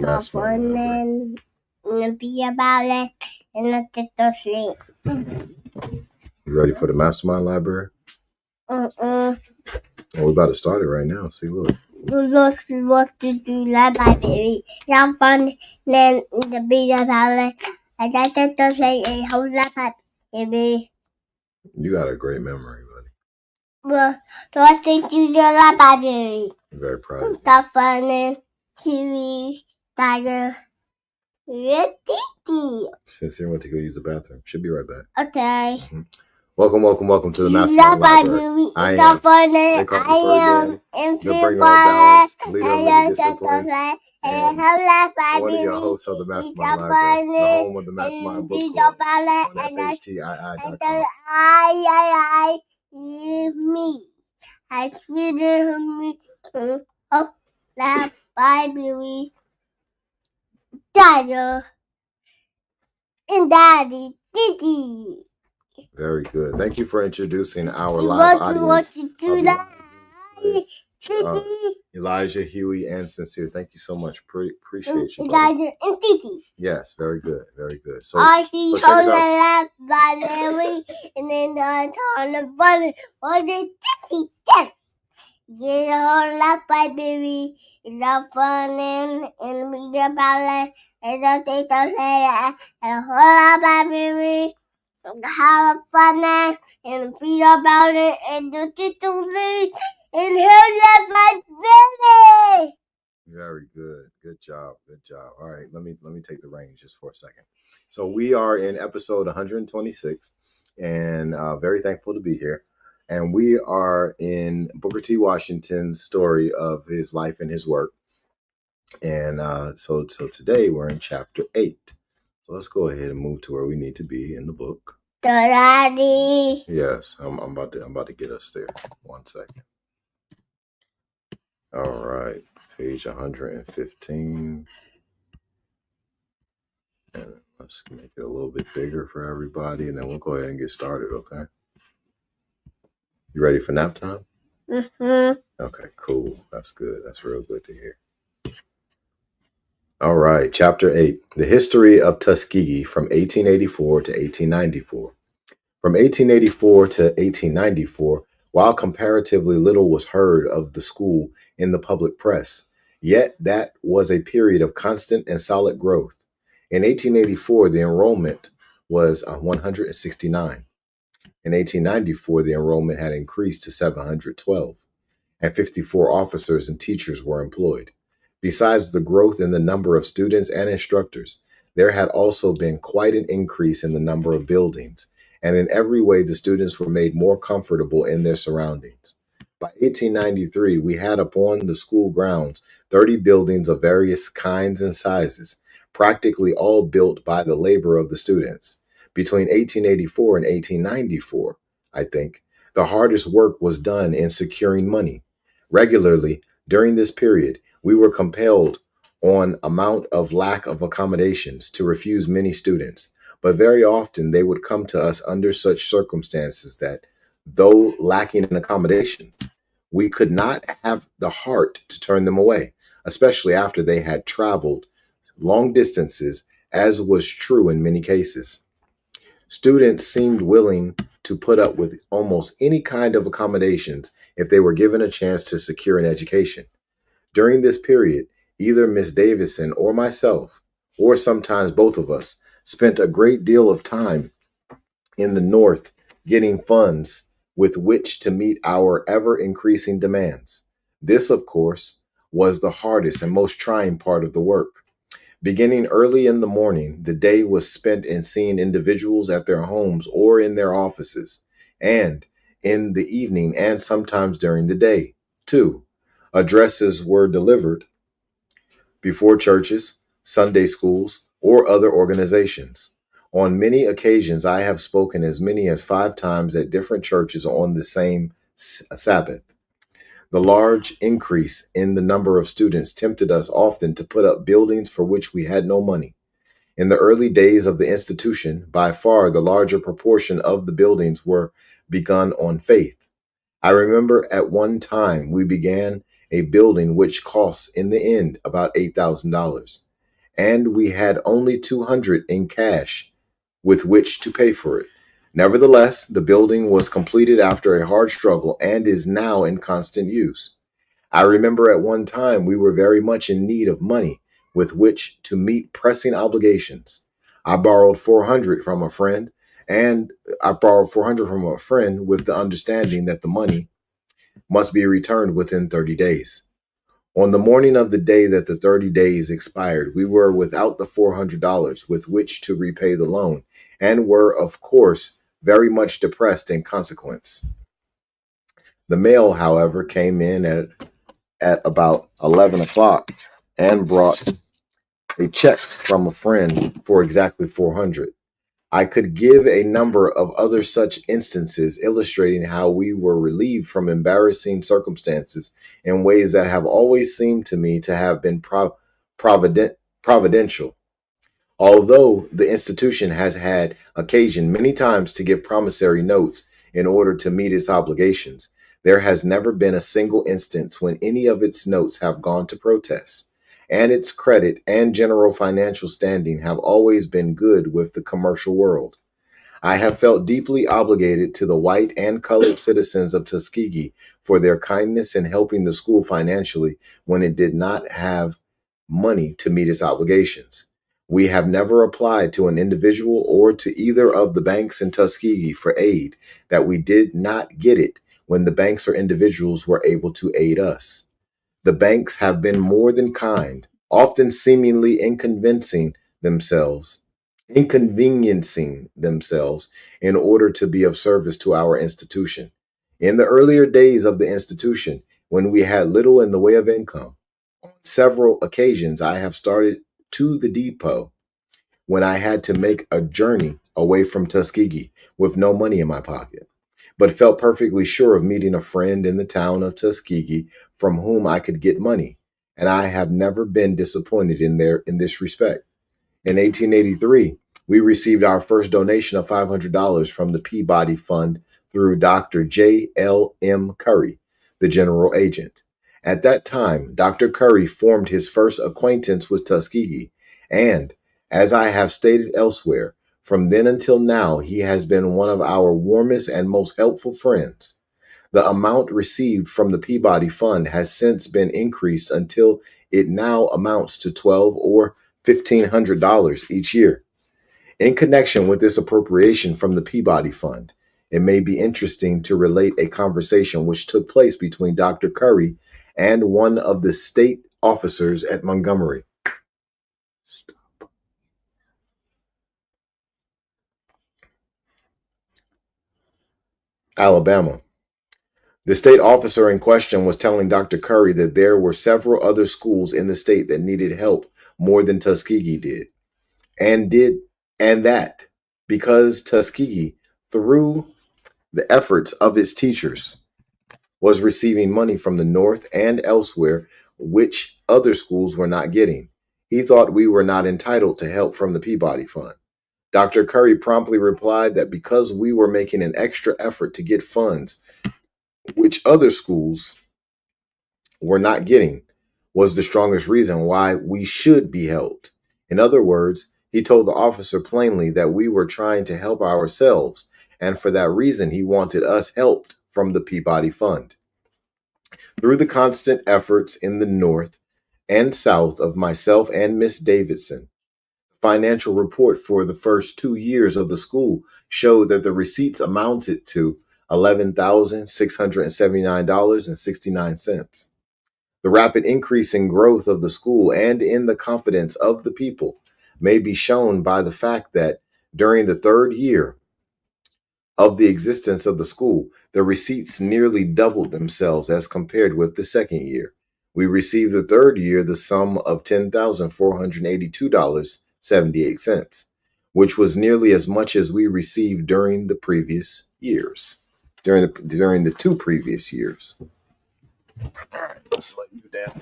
MasterMind Library. And be about it and let it to sleep. You ready for the MasterMind Library? Well, we're about to start it right now. See, look. Look what to do library. Have fun then the be about it and let it to sleep a whole library. You got a great memory, buddy. Well, what did you do library? I'm very proud of you. Have fun and TV, tiger. Sincere went to go use the bathroom. Should be right back. Okay. Mm-hmm. Welcome to the MasterMind Library. I am Ferdinand, the bringer of balance, leader of many disciplines, and one of your hosts of the MasterMind Library, the home of the MasterMind Book Club on FHTII.com. Me. I feel me of the Bible. Dad and Daddy. Diddy. Very good. Thank you for introducing our live audience. Elijah, Huey, and Sincere. Thank you so much. Appreciate you. Elijah and Titi. Yes, very good. Very good. So check us out. And then on the button. What did Titi do? Get a whole lot by baby. It's not fun and read about it. And don't take those later. And a whole lot by baby. Have fun and read about it. And don't take those later. And whole lot by baby. Very good. Good job. Good job. All right. Let me take the reins just for a second. So we are in episode 126 and very thankful to be here. And we are in Booker T. Washington's story of his life and his work. And so today we're in chapter 8. So let's go ahead and move to where we need to be in the book. Daddy. Yes, I'm about to get us there. 1 second. All right, page 115. And let's make it a little bit bigger for everybody, and then we'll go ahead and get started, okay? You ready for nap time? Mm-hmm. Okay, cool. That's good. That's real good to hear. All right, chapter 8, the history of Tuskegee from 1884 to 1894. From 1884 to 1894, while comparatively little was heard of the school in the public press, yet that was a period of constant and solid growth. In 1884, the enrollment was 169. In 1894, the enrollment had increased to 712, and 54 officers and teachers were employed. Besides the growth in the number of students and instructors, there had also been quite an increase in the number of buildings, and in every way the students were made more comfortable in their surroundings. By 1893, we had upon the school grounds 30 buildings of various kinds and sizes, practically all built by the labor of the students. Between 1884 and 1894, I think, the hardest work was done in securing money. Regularly, during this period, we were compelled on amount of lack of accommodations to refuse many students, but very often they would come to us under such circumstances that, though lacking in accommodations, we could not have the heart to turn them away, especially after they had traveled long distances, as was true in many cases. Students seemed willing to put up with almost any kind of accommodations if they were given a chance to secure an education. During this period, either Miss Davison or myself, or sometimes both of us, spent a great deal of time in the North getting funds with which to meet our ever-increasing demands. This, of course, was the hardest and most trying part of the work. Beginning early in the morning, the day was spent in seeing individuals at their homes or in their offices, and in the evening and sometimes during the day, too. Addresses were delivered before churches, Sunday schools, or other organizations. On many occasions, I have spoken as many as 5 times at different churches on the same Sabbath. The large increase in the number of students tempted us often to put up buildings for which we had no money. In the early days of the institution, by far the larger proportion of the buildings were begun on faith. I remember at one time we began a building which costs in the end about $8,000. and we had only 200 in cash with which to pay for it. Nevertheless, the building was completed after a hard struggle and is now in constant use. I remember at one time we were very much in need of money with which to meet pressing obligations. I borrowed 400 from a friend, and I borrowed 400 from a friend with the understanding that the money must be returned within 30 days. On the morning of the day that the 30 days expired, we were without the $400 with which to repay the loan and were, of course, very much depressed in consequence. The mail, however, came in at about 11 o'clock and brought a check from a friend for exactly 400. I could give a number of other such instances illustrating how we were relieved from embarrassing circumstances in ways that have always seemed to me to have been providential. Although the institution has had occasion many times to give promissory notes in order to meet its obligations, there has never been a single instance when any of its notes have gone to protest, and its credit and general financial standing have always been good with the commercial world. I have felt deeply obligated to the white and colored citizens of Tuskegee for their kindness in helping the school financially when it did not have money to meet its obligations. We have never applied to an individual or to either of the banks in Tuskegee for aid that we did not get it when the banks or individuals were able to aid us. The banks have been more than kind, often seemingly inconveniencing themselves in order to be of service to our institution. In the earlier days of the institution, when we had little in the way of income, on several occasions I have started to the depot when I had to make a journey away from Tuskegee with no money in my pocket, but felt perfectly sure of meeting a friend in the town of Tuskegee from whom I could get money, and I have never been disappointed in this respect. In 1883, we received our first donation of $500 from the Peabody Fund through Dr. J. L. M. Curry, the general agent. At that time, Dr. Curry formed his first acquaintance with Tuskegee, and, as I have stated elsewhere, from then until now, he has been one of our warmest and most helpful friends. The amount received from the Peabody Fund has since been increased until it now amounts to $1,200 or $1,500 each year. In connection with this appropriation from the Peabody Fund, it may be interesting to relate a conversation which took place between Dr. Curry and one of the state officers at Montgomery, Alabama. The state officer in question was telling Dr. Curry that there were several other schools in the state that needed help more than Tuskegee did, and did and that because Tuskegee, through the efforts of its teachers, was receiving money from the North and elsewhere, which other schools were not getting. He thought we were not entitled to help from the Peabody Fund. Dr. Curry promptly replied that because we were making an extra effort to get funds, which other schools were not getting, was the strongest reason why we should be helped. In other words, he told the officer plainly that we were trying to help ourselves, and for that reason, he wanted us helped from the Peabody Fund. Through the constant efforts in the North and South of myself and Miss Davidson, the financial report for the first 2 years of the school showed that the receipts amounted to $11,679.69. The rapid increase in growth of the school and in the confidence of the people may be shown by the fact that during the third year of the existence of the school, the receipts nearly doubled themselves as compared with the second year. We received the third year the sum of $10,482.78, which was nearly as much as we received during the previous years, during the two previous years. All right, let's let you down.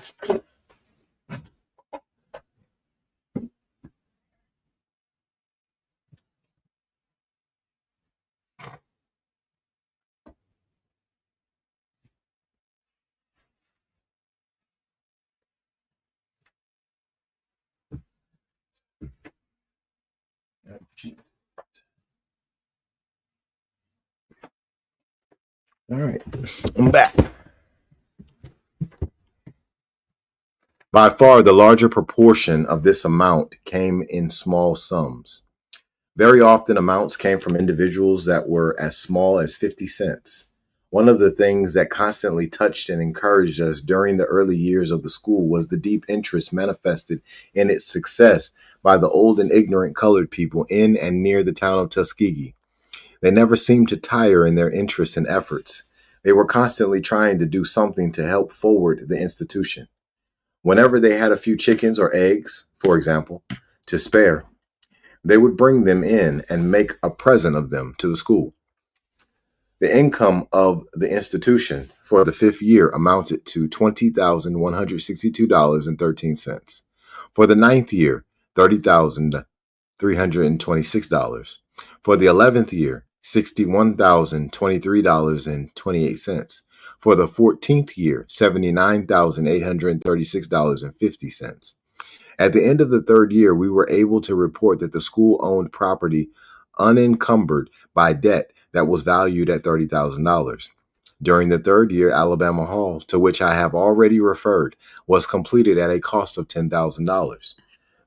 All right, I'm back. By far, the larger proportion of this amount came in small sums. Very often, amounts came from individuals that were as small as 50 cents. One of the things that constantly touched and encouraged us during the early years of the school was the deep interest manifested in its success by the old and ignorant colored people in and near the town of Tuskegee. They never seemed to tire in their interests and efforts. They were constantly trying to do something to help forward the institution. Whenever they had a few chickens or eggs, for example, to spare, they would bring them in and make a present of them to the school. The income of the institution for the fifth year amounted to $20,162.13. For the ninth year, $30,326. For the 11th year, $61,023.28. For the 14th year, $79,836.50. At the end of the third year, we were able to report that the school owned property unencumbered by debt that was valued at $30,000. During the third year, Alabama Hall, to which I have already referred, was completed at a cost of $10,000.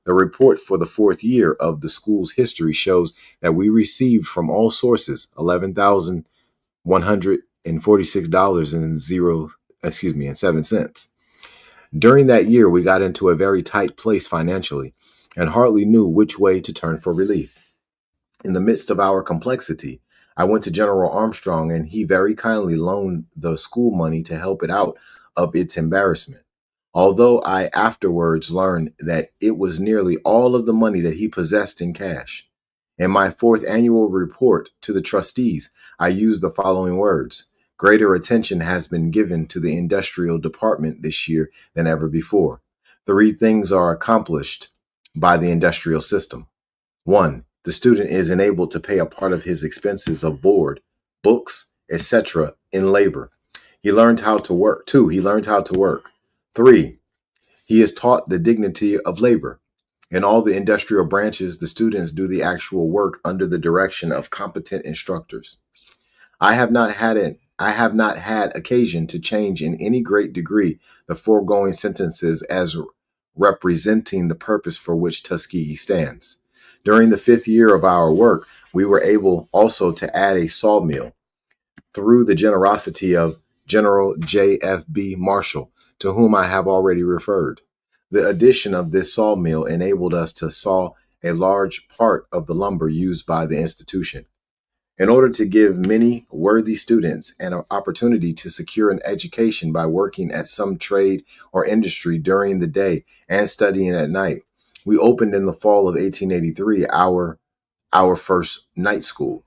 The report for the fourth year of the school's history shows that we received from all sources $11,146.07. During that year, we got into a very tight place financially and hardly knew which way to turn for relief. In the midst of our complexity, I went to General Armstrong and he very kindly loaned the school money to help it out of its embarrassment. Although I afterwards learned that it was nearly all of the money that he possessed in cash. In my fourth annual report to the trustees, I used the following words: greater attention has been given to the industrial department this year than ever before. Three things are accomplished by the industrial system. One, the student is enabled to pay a part of his expenses of board, books, etc. in labor. He learned how to work. Two, he learned how to work. Three, he is taught the dignity of labor. In all the industrial branches, the students do the actual work under the direction of competent instructors. I have not had occasion to change in any great degree the foregoing sentences as representing the purpose for which Tuskegee stands. During the fifth year of our work, we were able also to add a sawmill through the generosity of General J.F.B. Marshall, to whom I have already referred. The addition of this sawmill enabled us to saw a large part of the lumber used by the institution. In order to give many worthy students an opportunity to secure an education by working at some trade or industry during the day and studying at night, we opened in the fall of 1883 our first night school.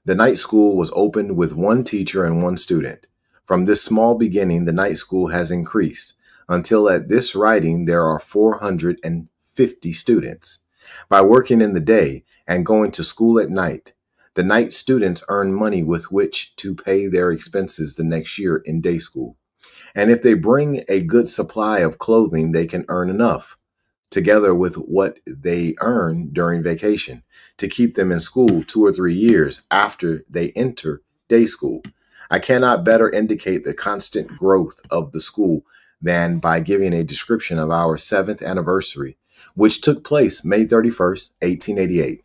The night school was opened with one teacher and one student. From this small beginning, the night school has increased until at this writing there are 450 students. By working in the day and going to school at night, the night students earn money with which to pay their expenses the next year in day school. And if they bring a good supply of clothing, they can earn enough, together with what they earn during vacation, to keep them in school 2 or 3 years after they enter day school. I cannot better indicate the constant growth of the school than by giving a description of our 7th anniversary, which took place May 31st, 1888.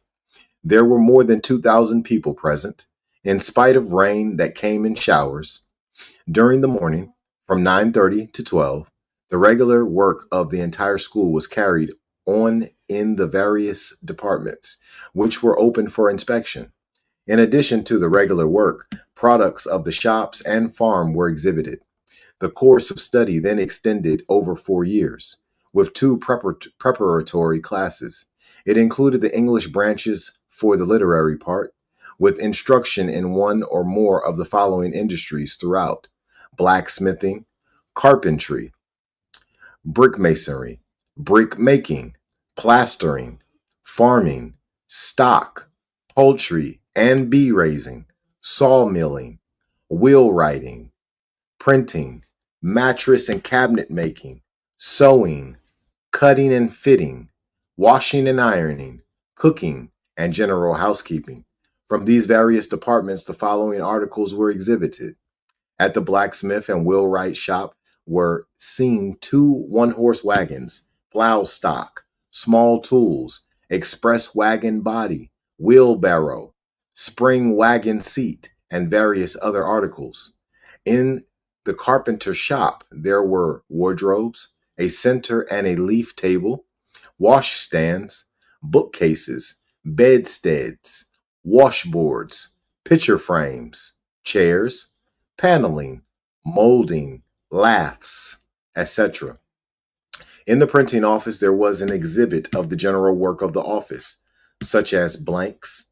There were more than 2,000 people present, in spite of rain that came in showers. During the morning, from 9:30 to 12, the regular work of the entire school was carried on in the various departments, which were open for inspection. In addition to the regular work, products of the shops and farm were exhibited. The course of study then extended over 4 years, with two preparatory classes. It included the English branches for the literary part, with instruction in one or more of the following industries throughout: blacksmithing, carpentry, brick masonry, brick making, plastering, farming, stock, poultry and bee raising, sawmilling, wheelwrighting, printing, mattress and cabinet making, sewing, cutting and fitting, washing and ironing, cooking, and general housekeeping. From these various departments, the following articles were exhibited. At the blacksmith and wheelwright shop were seen two one-horse wagons, plow stock, small tools, express wagon body, wheelbarrow, spring wagon seat, and various other articles. In the carpenter shop, there were wardrobes, a center and a leaf table, washstands, bookcases, bedsteads, washboards, picture frames, chairs, paneling, molding, laths, etc. In the printing office, there was an exhibit of the general work of the office, such as blanks,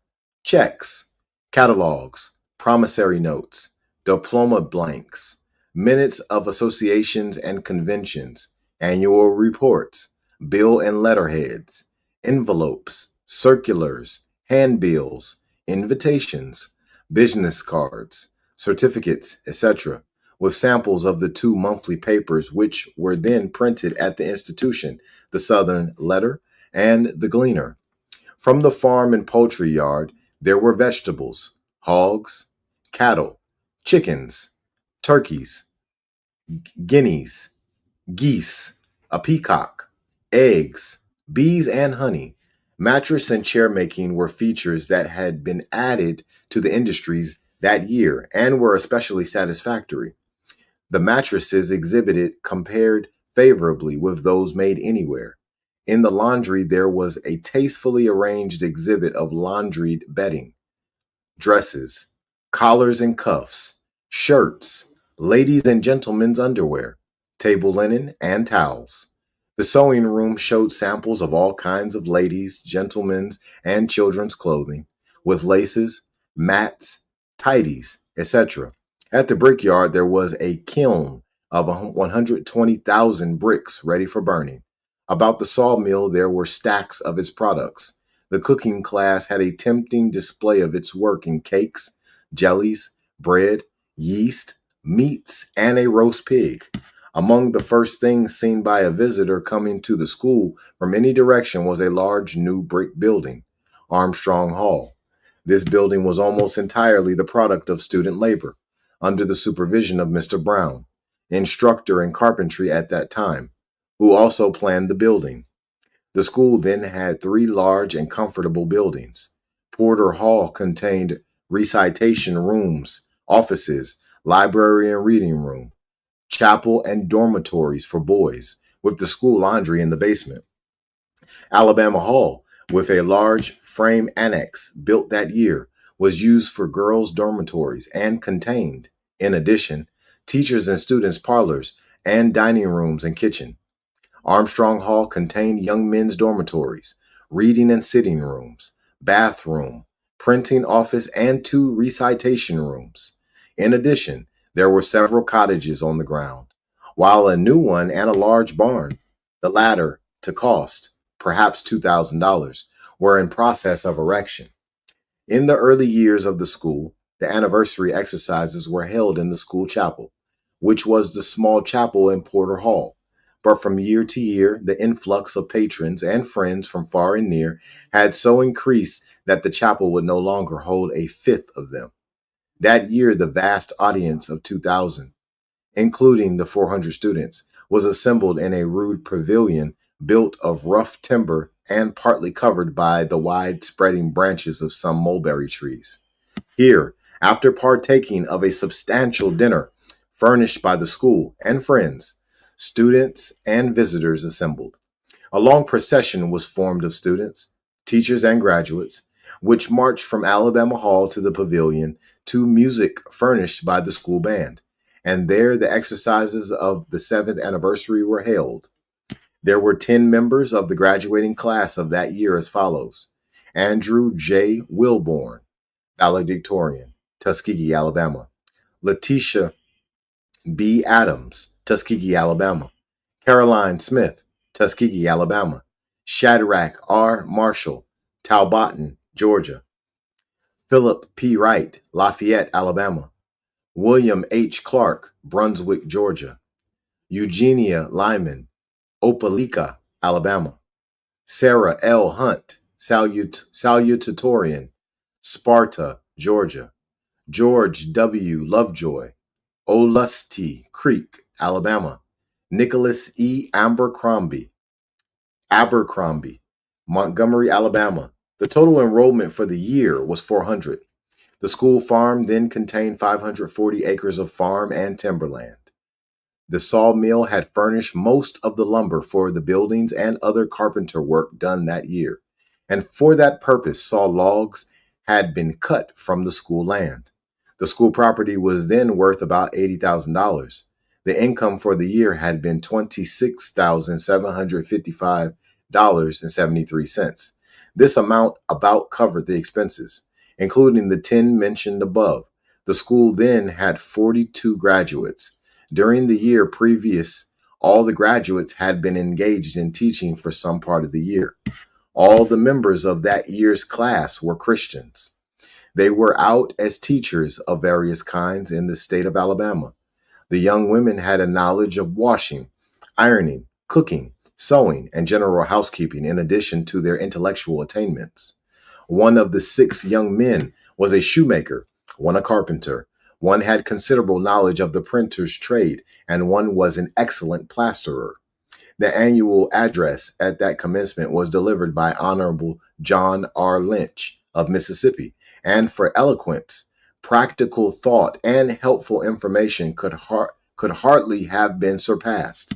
checks, catalogs, promissory notes, diploma blanks, minutes of associations and conventions, annual reports, bill and letterheads, envelopes, circulars, handbills, invitations, business cards, certificates, etc., with samples of the two monthly papers which were then printed at the institution, the Southern Letter and the Gleaner. From the farm and poultry yard, there were vegetables, hogs, cattle, chickens, turkeys, guineas, geese, a peacock, eggs, bees, and honey. Mattress and chair making were features that had been added to the industries that year and were especially satisfactory. The mattresses exhibited compared favorably with those made anywhere. In the laundry, there was a tastefully arranged exhibit of laundried bedding, dresses, collars and cuffs, shirts, ladies' and gentlemen's underwear, table linen, and towels. The sewing room showed samples of all kinds of ladies', gentlemen's, and children's clothing, with laces, mats, tidies, etc. At the brickyard, there was a kiln of 120,000 bricks ready for burning. About the sawmill, there were stacks of its products. The cooking class had a tempting display of its work in cakes, jellies, bread, yeast, meats, and a roast pig. Among the first things seen by a visitor coming to the school from any direction was a large new brick building, Armstrong Hall. This building was almost entirely the product of student labor, under the supervision of Mr. Brown, instructor in carpentry at that time, who also planned the building. The school then had three large and comfortable buildings. Porter Hall contained recitation rooms, offices, library and reading room, chapel, and dormitories for boys, with the school laundry in the basement. Alabama Hall, with a large frame annex built that year, was used for girls' dormitories and contained, in addition, teachers' and students' parlors and dining rooms and kitchen. Armstrong Hall contained young men's dormitories, reading and sitting rooms, bathroom, printing office, and two recitation rooms. In addition, there were several cottages on the ground, while a new one and a large barn, the latter to cost perhaps $2,000, were in process of erection. In the early years of the school, the anniversary exercises were held in the school chapel, which was the small chapel in Porter Hall. But from year to year, the influx of patrons and friends from far and near had so increased that the chapel would no longer hold a fifth of them. That year, the vast audience of 2,000, including the 400 students, was assembled in a rude pavilion built of rough timber and partly covered by the wide spreading branches of some mulberry trees. Here, after partaking of a substantial dinner furnished by the school and friends, students and visitors assembled. A long procession was formed of students, teachers, and graduates, which marched from Alabama Hall to the pavilion to music furnished by the school band, and there the exercises of the 7th anniversary were held. There were 10 members of the graduating class of that year as follows: Andrew J. Wilborn, valedictorian, Tuskegee, Alabama; Letitia B. Adams, Tuskegee, Alabama; Caroline Smith, Tuskegee, Alabama; Shadrach R. Marshall, Talbotton, Georgia; Philip P. Wright, Lafayette, Alabama; William H. Clark, Brunswick, Georgia; Eugenia Lyman, Opelika, Alabama; Sarah L. Hunt, salutatorian, Sparta, Georgia; George W. Lovejoy, Olustee Creek, Alabama; Nicholas E. Abercrombie, Montgomery, Alabama. The total enrollment for the year was 400. The school farm then contained 540 acres of farm and timberland. The sawmill had furnished most of the lumber for the buildings and other carpenter work done that year, and for that purpose saw logs had been cut from the school land. The school property was then worth about $80,000. The income for the year had been $26,755.73. This amount about covered the expenses, including the 10 mentioned above. The school then had 42 graduates. During the year previous, all the graduates had been engaged in teaching for some part of the year. All the members of that year's class were Christians. They were out as teachers of various kinds in the state of Alabama. The young women had a knowledge of washing, ironing, cooking, sewing, and general housekeeping in addition to their intellectual attainments. One of the 6 young men was a shoemaker, one a carpenter, one had considerable knowledge of the printer's trade, and one was an excellent plasterer. The annual address at that commencement was delivered by Honorable John R. Lynch of Mississippi, and for eloquence, practical thought, and helpful information could hardly have been surpassed.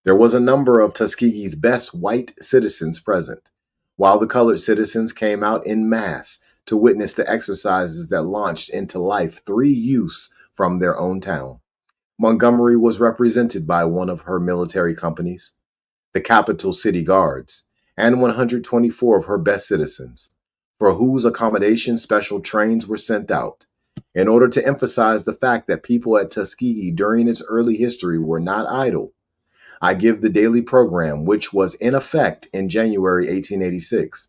There was a number of Tuskegee's best white citizens present, while the colored citizens came out in mass to witness the exercises that launched into life 3 youths from their own town. Montgomery was represented by one of her military companies, the Capital City Guards, and 124 of her best citizens, for whose accommodation special trains were sent out, in order to emphasize the fact that people at Tuskegee during its early history were not idle. I give the daily program, which was in effect in January 1886.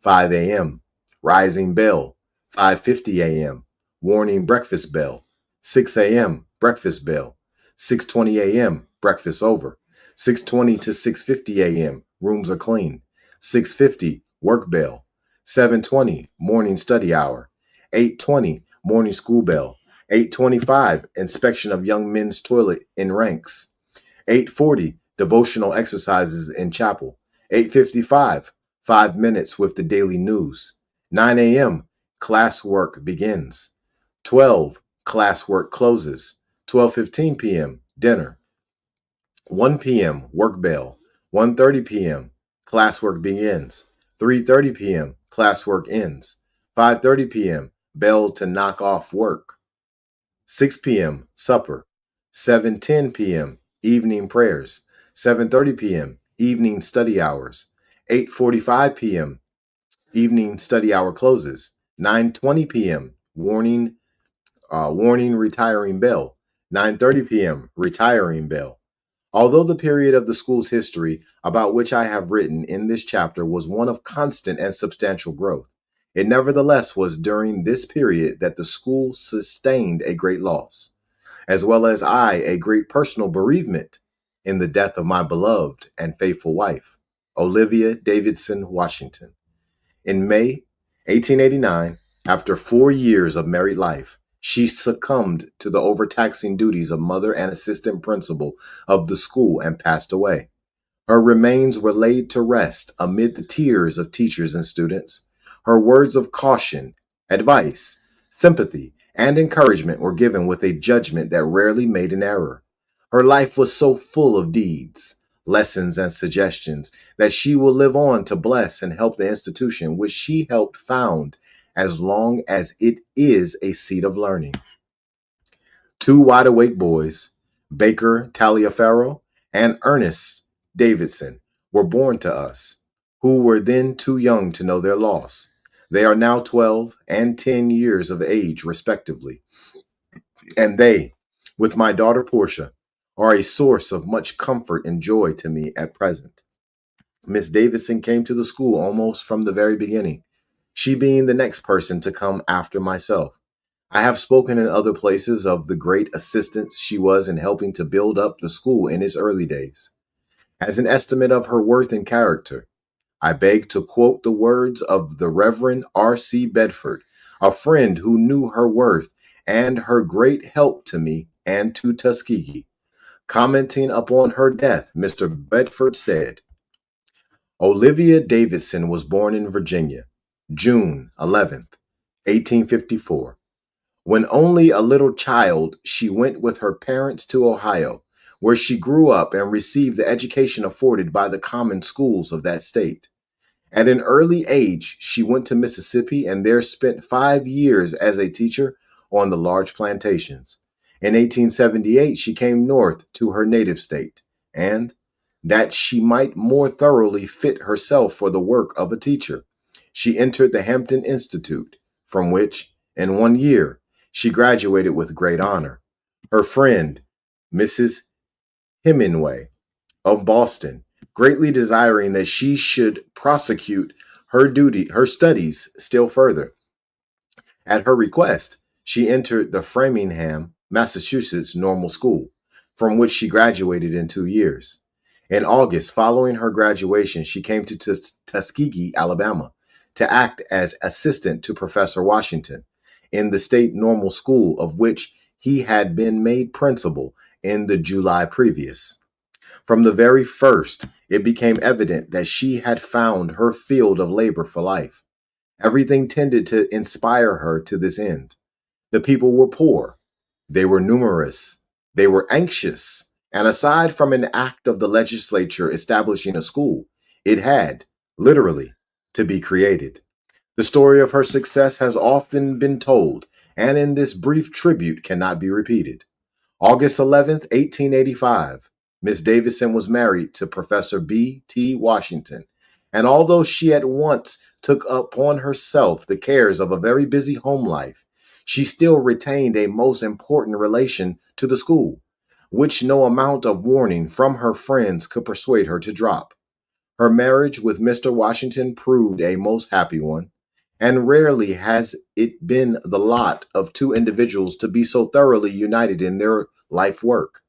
5 a.m., rising bell; 5:50 a.m., warning breakfast bell; 6 a.m., breakfast bell; 6:20 a.m., breakfast over; 6:20 to 6:50 a.m., rooms are clean; 6:50, work bell; 7:20, morning study hour; 8:20, morning school bell; 8:25, inspection of young men's toilet in ranks; 8:40, devotional exercises in chapel; 8:55, 5 minutes with the daily news; 9 a.m., classwork begins; 12, classwork closes; 12:15 p.m., dinner; 1 p.m., work bell; 1:30 p.m., classwork begins; 3:30 p.m., classwork ends; 5:30 p.m., bell to knock off work; 6 p.m., supper; 7:10 p.m., evening prayers; 7:30 p.m., evening study hours; 8:45 p.m., evening study hour closes; 9:20 p.m., warning retiring bell; 9:30 p.m., retiring bell. Although the period of the school's history about which I have written in this chapter was one of constant and substantial growth, it nevertheless was during this period that the school sustained a great loss, as well as I a great personal bereavement, in the death of my beloved and faithful wife, Olivia Davidson Washington. In May 1889, after 4 years of married life, she succumbed to the overtaxing duties of mother and assistant principal of the school and passed away. Her remains were laid to rest amid the tears of teachers and students. Her words of caution, advice, sympathy, and encouragement were given with a judgment that rarely made an error. Her life was so full of deeds, lessons, and suggestions that she will live on to bless and help the institution which she helped found as long as it is a seat of learning. 2 wide-awake boys, Baker Taliaferro and Ernest Davidson, were born to us, who were then too young to know their loss. They are now 12 and 10 years of age, respectively, and they, with my daughter Portia, are a source of much comfort and joy to me at present. Miss Davidson came to the school almost from the very beginning, she being the next person to come after myself. I have spoken in other places of the great assistance she was in helping to build up the school in its early days. As an estimate of her worth and character, I beg to quote the words of the Reverend R.C. Bedford, a friend who knew her worth and her great help to me and to Tuskegee. Commenting upon her death, Mr. Bedford said, Olivia Davidson was born in Virginia, June 11th, 1854. When only a little child, she went with her parents to Ohio, where she grew up and received the education afforded by the common schools of that state. At an early age, she went to Mississippi and there spent 5 years as a teacher on the large plantations. In 1878, she came north to her native state, and that she might more thoroughly fit herself for the work of a teacher, she entered the Hampton Institute, from which, in 1 year, she graduated with great honor. Her friend, Mrs. Hemingway of Boston, greatly desiring that she should prosecute her studies still further. At her request, she entered the Framingham, Massachusetts Normal School, from which she graduated in 2 years. In August, following her graduation, she came to Tuskegee, Alabama, to act as assistant to Professor Washington in the state normal school of which he had been made principal in the July previous. From the very first, it became evident that she had found her field of labor for life. Everything tended to inspire her to this end. The people were poor, they were numerous, they were anxious, and aside from an act of the legislature establishing a school, it had, literally, to be created. The story of her success has often been told, and in this brief tribute cannot be repeated. August 11th, 1885, Miss Davidson was married to Professor B. T. Washington, and although she at once took upon herself the cares of a very busy home life, she still retained a most important relation to the school, which no amount of warning from her friends could persuade her to drop. Her marriage with Mr. Washington proved a most happy one, and rarely has it been the lot of two individuals to be so thoroughly united in their life work.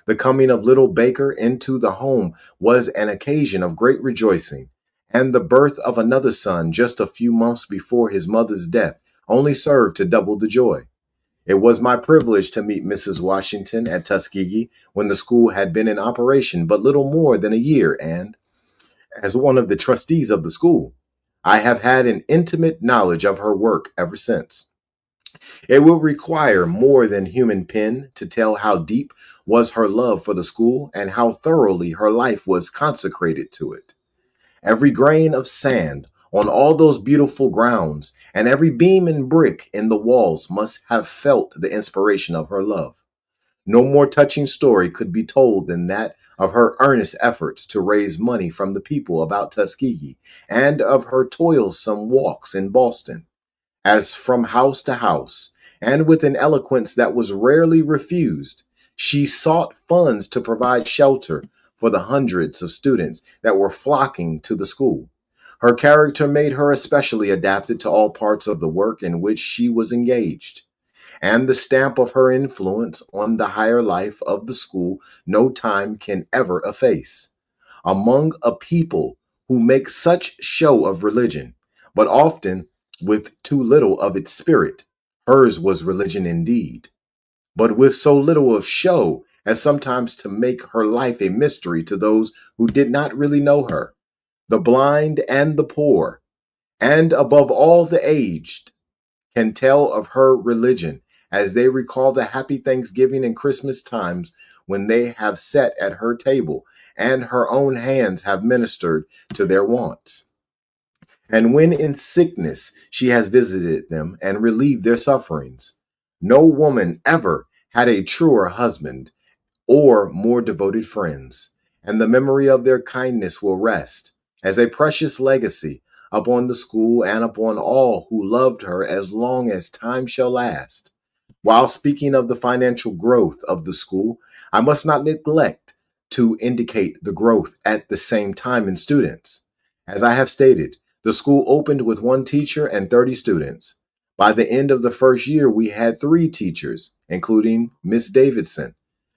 The coming of little Baker into the home was an occasion of great rejoicing, and the birth of another son just a few months before his mother's death only served to double the joy. It was my privilege to meet Mrs. Washington at Tuskegee when the school had been in operation but little more than a year, and, as one of the trustees of the school, I have had an intimate knowledge of her work ever since. It will require more than human pen to tell how deep was her love for the school and how thoroughly her life was consecrated to it. Every grain of sand on all those beautiful grounds and every beam and brick in the walls must have felt the inspiration of her love. No more touching story could be told than that of her earnest efforts to raise money from the people about Tuskegee and of her toilsome walks in Boston, as from house to house, and with an eloquence that was rarely refused, she sought funds to provide shelter for the hundreds of students that were flocking to the school. Her character made her especially adapted to all parts of the work in which she was engaged, and the stamp of her influence on the higher life of the school no time can ever efface. Among a people who make such show of religion, but often with too little of its spirit, hers was religion indeed, but with so little of show as sometimes to make her life a mystery to those who did not really know her, the blind and the poor, and above all the aged, can tell of her religion as they recall the happy Thanksgiving and Christmas times when they have sat at her table and her own hands have ministered to their wants. And when in sickness she has visited them and relieved their sufferings. No woman ever had a truer husband or more devoted friends, and the memory of their kindness will rest as a precious legacy upon the school and upon all who loved her as long as time shall last. While speaking of the financial growth of the school, I must not neglect to indicate the growth at the same time in students. As I have stated, the school opened with one teacher and 30 students. By the end of the first year, we had 3 teachers, including Miss Davidson,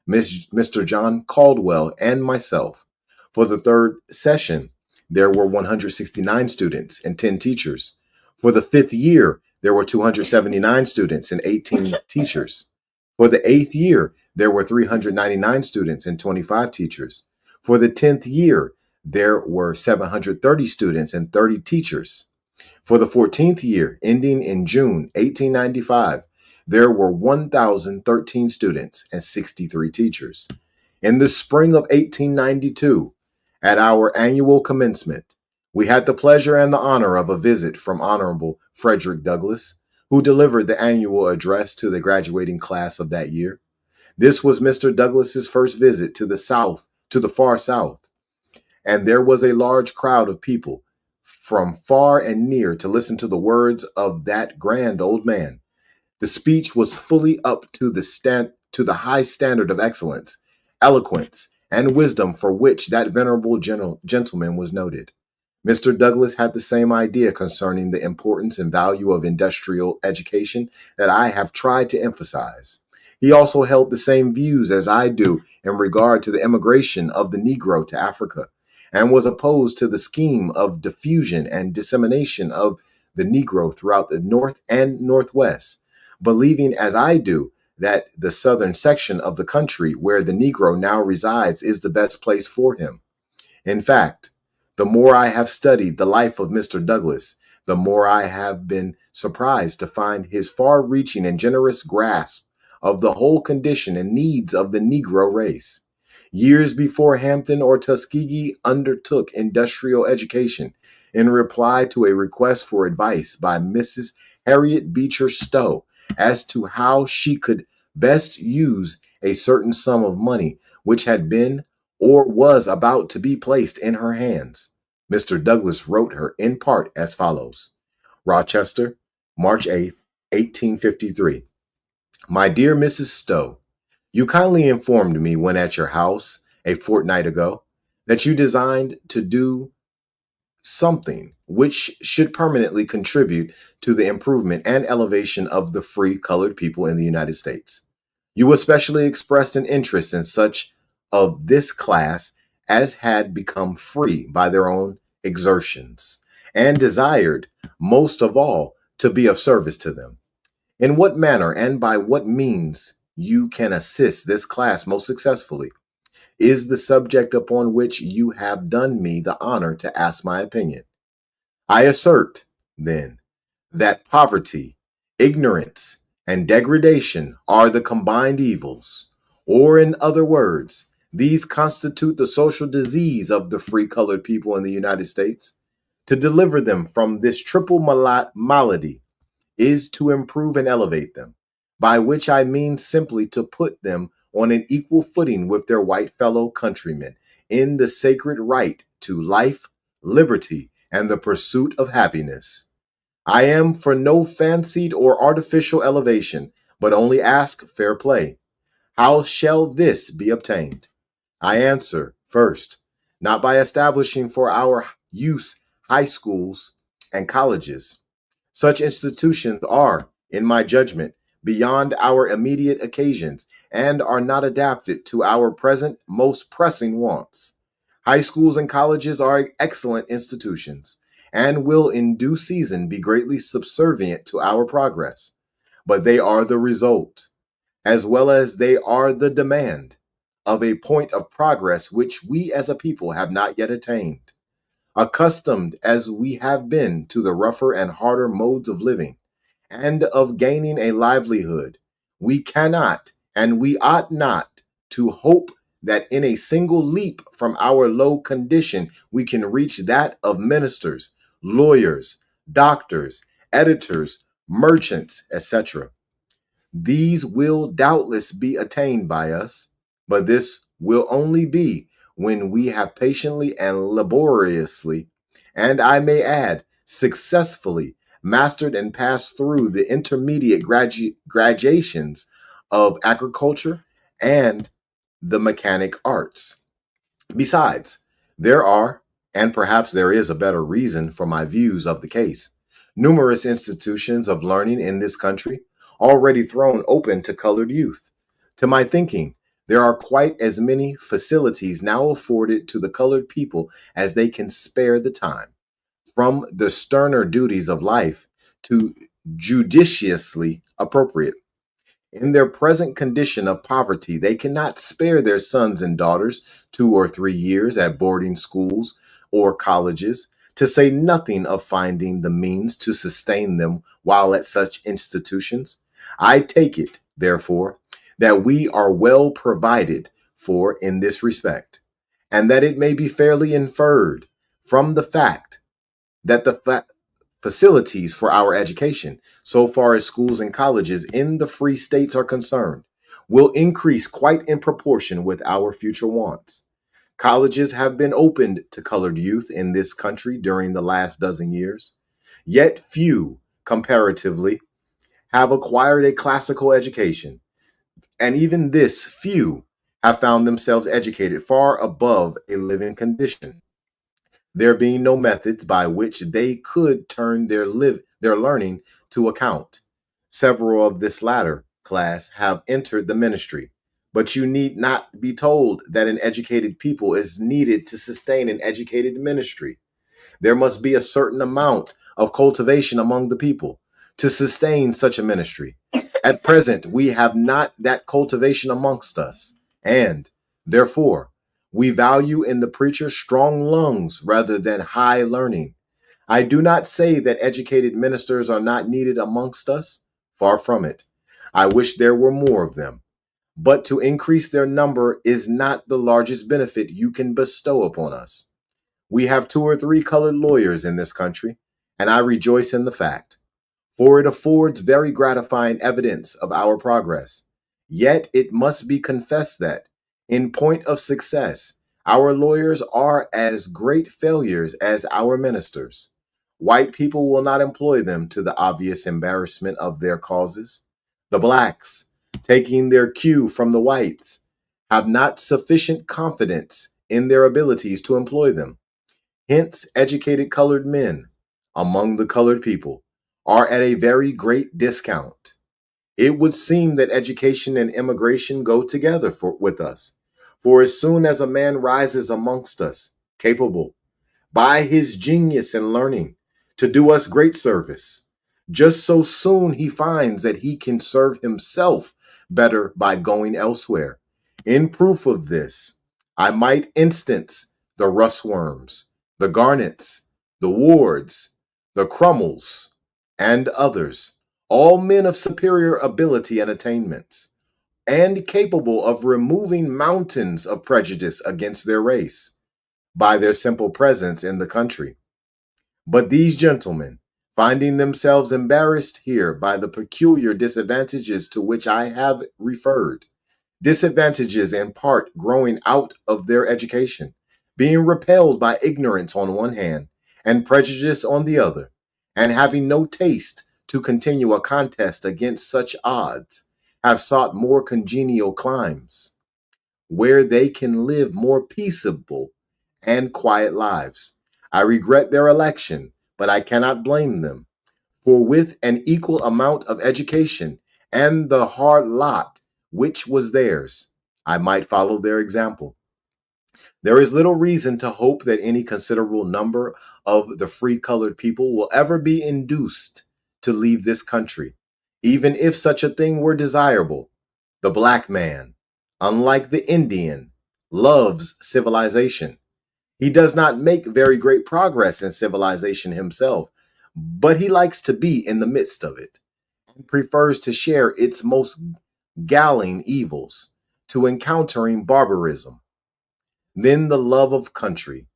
Mr. John Caldwell, and myself. For the third session, there were 169 students and 10 teachers. For the 5th year, there were 279 students and 18 teachers. For the 8th year, there were 399 students and 25 teachers. For the 10th year, there were 730 students and 30 teachers. For the 14th year, ending in June 1895, there were 1,013 students and 63 teachers. In the spring of 1892, at our annual commencement, we had the pleasure and the honor of a visit from Honorable Frederick Douglass, who delivered the annual address to the graduating class of that year. This was Mr. Douglass's first visit to the South, to the far South, and there was a large crowd of people from far and near to listen to the words of that grand old man. The speech was fully up to the high standard of excellence, eloquence, and wisdom for which that venerable gentleman was noted. Mr. Douglass had the same idea concerning the importance and value of industrial education that I have tried to emphasize. He also held the same views as I do in regard to the emigration of the Negro to Africa, and was opposed to the scheme of diffusion and dissemination of the Negro throughout the North and Northwest, believing as I do that the southern section of the country where the Negro now resides is the best place for him. In fact, the more I have studied the life of Mr. Douglass, the more I have been surprised to find his far reaching and generous grasp of the whole condition and needs of the Negro race. Years before Hampton or Tuskegee undertook industrial education, in reply to a request for advice by Mrs. Harriet Beecher Stowe as to how she could best use a certain sum of money which had been or was about to be placed in her hands, Mr. Douglass wrote her in part as follows: Rochester, March 8th, 1853. My dear Mrs. Stowe, you kindly informed me when at your house a fortnight ago that you designed to do something which should permanently contribute to the improvement and elevation of the free colored people in the United States. You especially expressed an interest in such of this class as had become free by their own exertions, and desired, most of all, to be of service to them. In what manner and by what means you can assist this class most successfully is the subject upon which you have done me the honor to ask my opinion. I assert, then, that poverty, ignorance, and degradation are the combined evils, or in other words, these constitute the social disease of the free colored people in the United States. To deliver them from this triple malady is to improve and elevate them, by which I mean simply to put them on an equal footing with their white fellow countrymen in the sacred right to life, liberty, and the pursuit of happiness. I am for no fancied or artificial elevation, but only ask fair play. How shall this be obtained? I answer, first, not by establishing for our use high schools and colleges. Such institutions are, in my judgment, beyond our immediate occasions and are not adapted to our present most pressing wants. High schools and colleges are excellent institutions and will in due season be greatly subservient to our progress, but they are the result, as well as they are the demand, of a point of progress which we as a people have not yet attained. Accustomed as we have been to the rougher and harder modes of living and of gaining a livelihood, we cannot and we ought not to hope that in a single leap from our low condition we can reach that of ministers, lawyers, doctors, editors, merchants, etc. These will doubtless be attained by us, but this will only be when we have patiently and laboriously, and I may add, successfully mastered and passed through the intermediate gradations of agriculture and the mechanic arts. Besides, there are, and perhaps there is a better reason for my views of the case, numerous institutions of learning in this country already thrown open to colored youth. To my thinking, there are quite as many facilities now afforded to the colored people as they can spare the time, from the sterner duties of life to judiciously appropriate. In their present condition of poverty, they cannot spare their sons and daughters 2 or 3 years at boarding schools or colleges, to say nothing of finding the means to sustain them while at such institutions. I take it, therefore, that we are well provided for in this respect, and that it may be fairly inferred from the fact that the facilities for our education, so far as schools and colleges in the free states are concerned, will increase quite in proportion with our future wants. Colleges have been opened to colored youth in this country during the last dozen years, yet few, comparatively, have acquired a classical education, and even this few have found themselves educated far above a living condition, there being no methods by which they could turn their learning to account. Several of this latter class have entered the ministry, but you need not be told that an educated people is needed to sustain an educated ministry. There must be a certain amount of cultivation among the people to sustain such a ministry. At present, we have not that cultivation amongst us, and therefore, we value in the preacher strong lungs rather than high learning. I do not say that educated ministers are not needed amongst us. Far from it. I wish there were more of them. But to increase their number is not the largest benefit you can bestow upon us. We have 2 or 3 colored lawyers in this country, and I rejoice in the fact, for it affords very gratifying evidence of our progress. Yet it must be confessed that, in point of success, our lawyers are as great failures as our ministers. White people will not employ them to the obvious embarrassment of their causes. The blacks, taking their cue from the whites, have not sufficient confidence in their abilities to employ them. Hence, educated colored men among the colored people are at a very great discount. It would seem that education and immigration go together with us. For as soon as a man rises amongst us, capable, by his genius and learning, to do us great service, just so soon he finds that he can serve himself better by going elsewhere. In proof of this, I might instance the rustworms, the garnets, the wards, the crummels, and others, all men of superior ability and attainments, and capable of removing mountains of prejudice against their race by their simple presence in the country. But these gentlemen, finding themselves embarrassed here by the peculiar disadvantages to which I have referred, disadvantages in part growing out of their education, being repelled by ignorance on one hand and prejudice on the other, and having no taste to continue a contest against such odds, have sought more congenial climes, where they can live more peaceable and quiet lives. I regret their election, but I cannot blame them, for with an equal amount of education and the hard lot which was theirs, I might follow their example. There is little reason to hope that any considerable number of the free colored people will ever be induced to leave this country, even if such a thing were desirable. The black man, unlike the Indian, loves civilization. He does not make very great progress in civilization himself, but he likes to be in the midst of it and prefers to share its most galling evils to encountering barbarism. Then the love of country,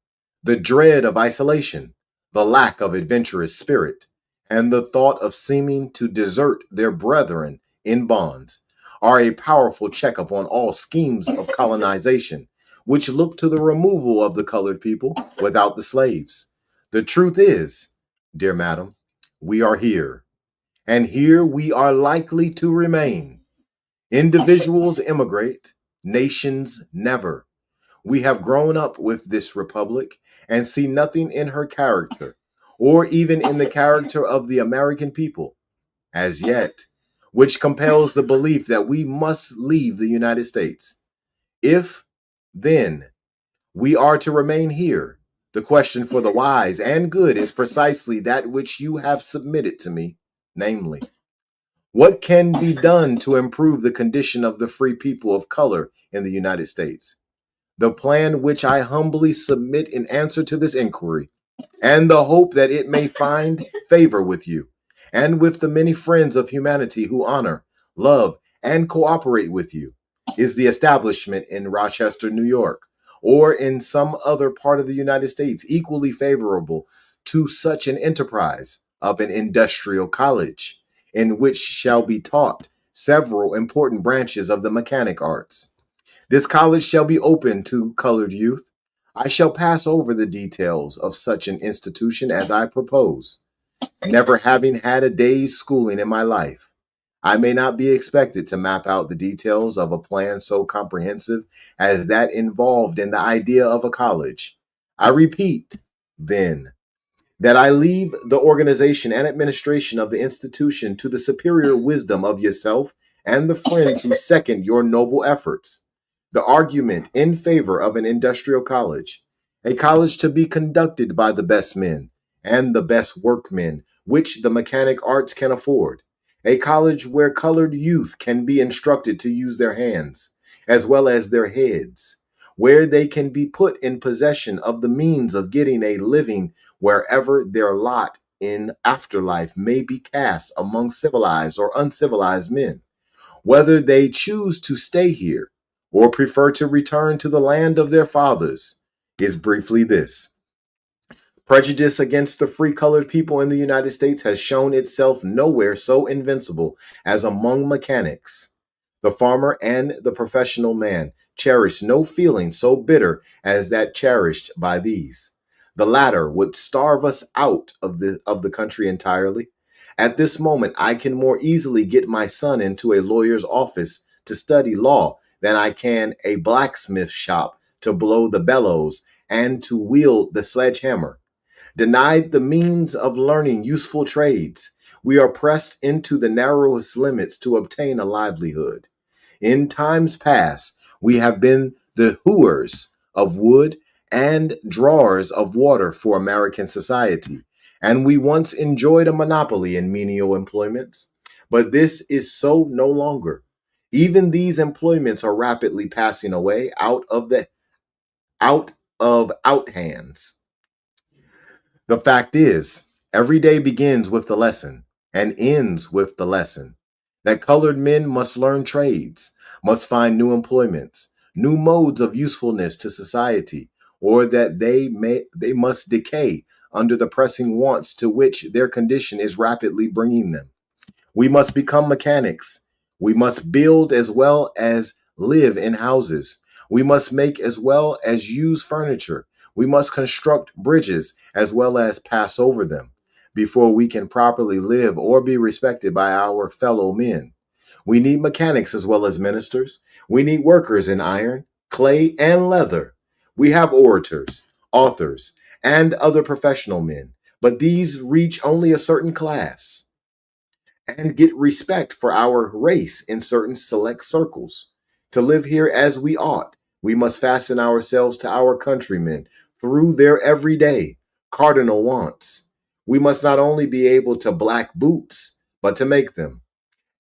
the dread of isolation, the lack of adventurous spirit, and the thought of seeming to desert their brethren in bonds are a powerful check upon all schemes of colonization, which look to the removal of the colored people without the slaves. The truth is, dear madam, we are here, and here we are likely to remain. Individuals immigrate, nations never. We have grown up with this republic and see nothing in her character, or even in the character of the American people, as yet, which compels the belief that we must leave the United States. If, then, we are to remain here, the question for the wise and good is precisely that which you have submitted to me. namely, what can be done to improve the condition of the free people of color in the United States? The plan which I humbly submit in answer to this inquiry, and the hope that it may find favor with you, and with the many friends of humanity who honor, love, and cooperate with you, is the establishment in Rochester, New York, or in some other part of the United States equally favorable to such an enterprise, of an industrial college, in which shall be taught several important branches of the mechanic arts. This college shall be open to colored youth. I shall pass over the details of such an institution as I propose. Never having had a day's schooling in my life, I may not be expected to map out the details of a plan so comprehensive as that involved in the idea of a college. I repeat, then, that I leave the organization and administration of the institution to the superior wisdom of yourself and the friends who second your noble efforts. The argument in favor of an industrial college, a college to be conducted by the best men and the best workmen which the mechanic arts can afford, a college where colored youth can be instructed to use their hands as well as their heads, where they can be put in possession of the means of getting a living wherever their lot in afterlife may be cast among civilized or uncivilized men, whether they choose to stay here or prefer to return to the land of their fathers, is briefly this. Prejudice against the free colored people in the United States has shown itself nowhere so invincible as among mechanics. The farmer and the professional man cherish no feeling so bitter as that cherished by these. The latter would starve us out of the country entirely. At this moment, I can more easily get my son into a lawyer's office to study law than I can a blacksmith shop to blow the bellows and to wield the sledgehammer. Denied the means of learning useful trades, we are pressed into the narrowest limits to obtain a livelihood. In times past, we have been the hewers of wood and drawers of water for American society, and we once enjoyed a monopoly in menial employments. But this is so no longer. Even these employments are rapidly passing away out of out hands. The fact is, every day begins with the lesson and ends with the lesson that colored men must learn trades, must find new employments, new modes of usefulness to society, or that they must decay under the pressing wants to which their condition is rapidly bringing them. We must become mechanics. We must build as well as live in houses. We must make as well as use furniture. We must construct bridges as well as pass over them before we can properly live or be respected by our fellow men. We need mechanics as well as ministers. We need workers in iron, clay, and leather. We have orators, authors, and other professional men, but these reach only a certain class and get respect for our race in certain select circles. To live here as we ought, we must fasten ourselves to our countrymen through their everyday cardinal wants. We must not only be able to black boots, but to make them.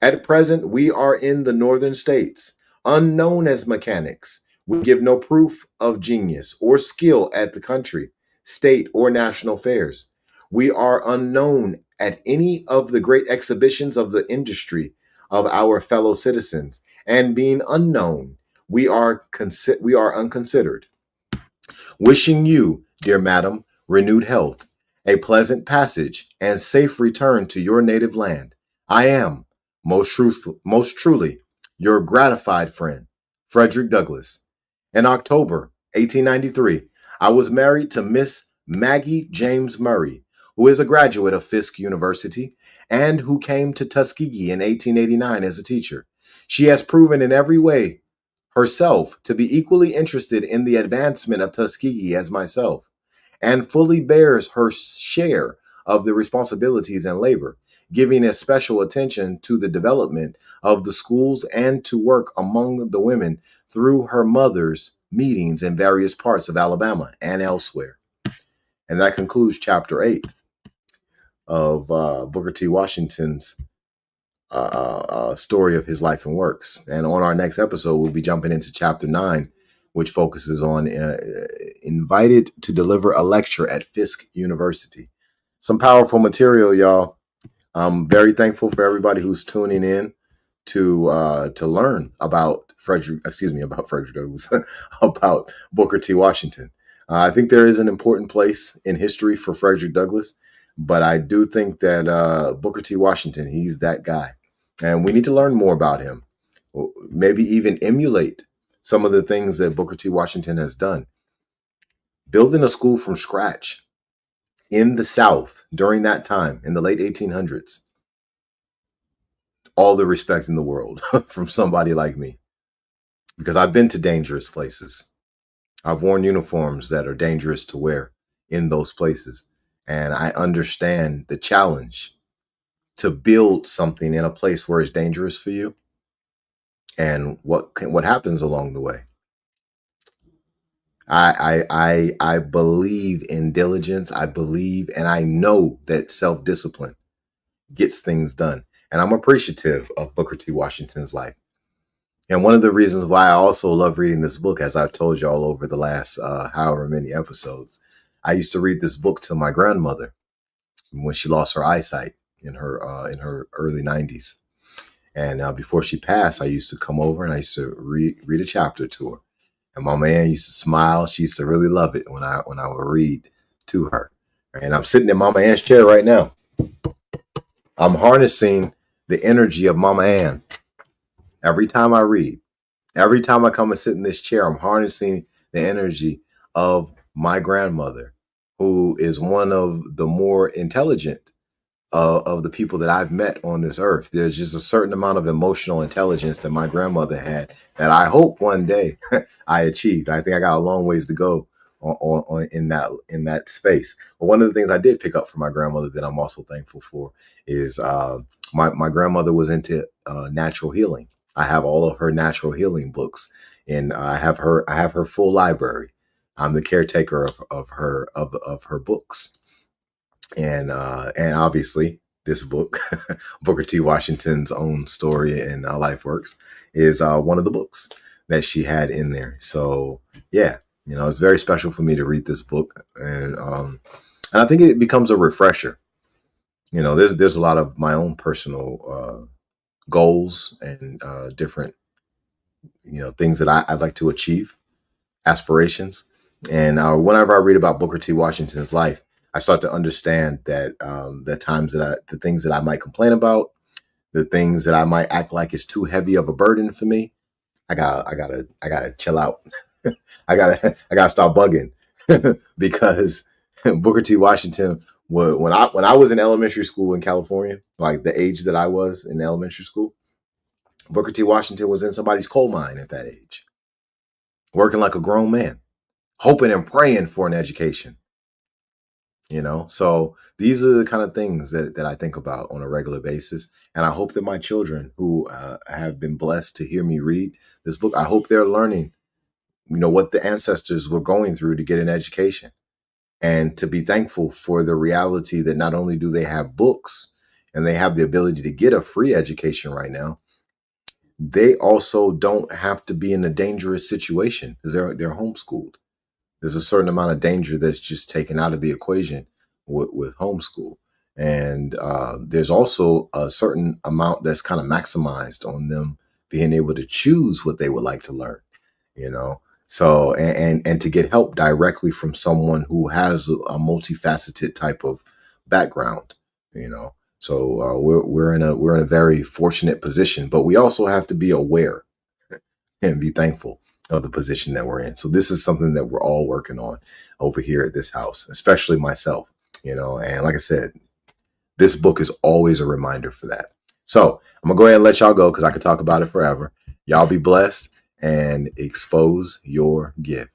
At present, we are in the northern states, unknown as mechanics. We give no proof of genius or skill at the country, state, or national fairs. We are unknown at any of the great exhibitions of the industry of our fellow citizens, and being unknown, we are unconsidered. Wishing you, dear madam, renewed health, a pleasant passage, and safe return to your native land, I am, most truly, your gratified friend, Frederick Douglass. In October 1893, I was married to Miss Maggie James Murray, who is a graduate of Fisk University and who came to Tuskegee in 1889 as a teacher. She has proven in every way herself to be equally interested in the advancement of Tuskegee as myself, and fully bears her share of the responsibilities and labor, giving especial attention to the development of the schools and to work among the women through her mother's meetings in various parts of Alabama and elsewhere. And that concludes chapter 8. of Booker T. Washington's story of his life and works. And on our next episode, we'll be jumping into chapter 9, which focuses on invited to deliver a lecture at Fisk University. Some powerful material, y'all. I'm very thankful for everybody who's tuning in to learn about Frederick Douglass, about Booker T. Washington. I think there is an important place in history for Frederick Douglass, but I do think that Booker T. Washington, he's that guy. And we need to learn more about him. Maybe even emulate some of the things that Booker T. Washington has done. Building a school from scratch in the South during that time, in the late 1800s. All the respect in the world from somebody like me. Because I've been to dangerous places. I've worn uniforms that are dangerous to wear in those places. And I understand the challenge to build something in a place where it's dangerous for you and what happens along the way. I believe in diligence. I believe and I know that self-discipline gets things done. And I'm appreciative of Booker T. Washington's life. And one of the reasons why I also love reading this book, as I've told you all over the last however many episodes, I used to read this book to my grandmother when she lost her eyesight in her early 90s. And before she passed, I used to come over and I used to read a chapter to her. And Mama Ann used to smile. She used to really love it when I would read to her. And I'm sitting in Mama Ann's chair right now. I'm harnessing the energy of Mama Ann. Every time I read, every time I come and sit in this chair, I'm harnessing the energy of my grandmother, who is one of the more intelligent of the people that I've met on this earth. There's just a certain amount of emotional intelligence that my grandmother had that I hope one day I achieved. I think I got a long ways to go on in that space. But one of the things I did pick up from my grandmother that I'm also thankful for is my grandmother was into natural healing. I have all of her natural healing books, and I have her full library. I'm the caretaker of her books. And obviously this book, Booker T. Washington's own story and life works, is one of the books that she had in there. So yeah, it's very special for me to read this book, and I think it becomes a refresher. There's a lot of my own personal goals and different things that I'd like to achieve, aspirations. And whenever I read about Booker T. Washington's life, I start to understand that the things that I might complain about, the things that I might act like is too heavy of a burden for me, I gotta chill out. I gotta stop bugging because Booker T. Washington, when I was in elementary school in California, like the age that I was in elementary school, Booker T. Washington was in somebody's coal mine at that age, working like a grown man, hoping and praying for an education. So these are the kind of things that I think about on a regular basis. And I hope that my children who have been blessed to hear me read this book, I hope they're learning, what the ancestors were going through to get an education, and to be thankful for the reality that not only do they have books and they have the ability to get a free education right now, they also don't have to be in a dangerous situation because they're homeschooled. There's a certain amount of danger that's just taken out of the equation with homeschool. And there's also a certain amount that's kind of maximized on them being able to choose what they would like to learn, So, and to get help directly from someone who has a multifaceted type of background, So we're in a very fortunate position, but we also have to be aware and be thankful of the position that we're in. So this is something that we're all working on over here at this house, especially myself, and like I said, this book is always a reminder for that. So I'm gonna go ahead and let y'all go because I could talk about it forever. Y'all be blessed and expose your gift.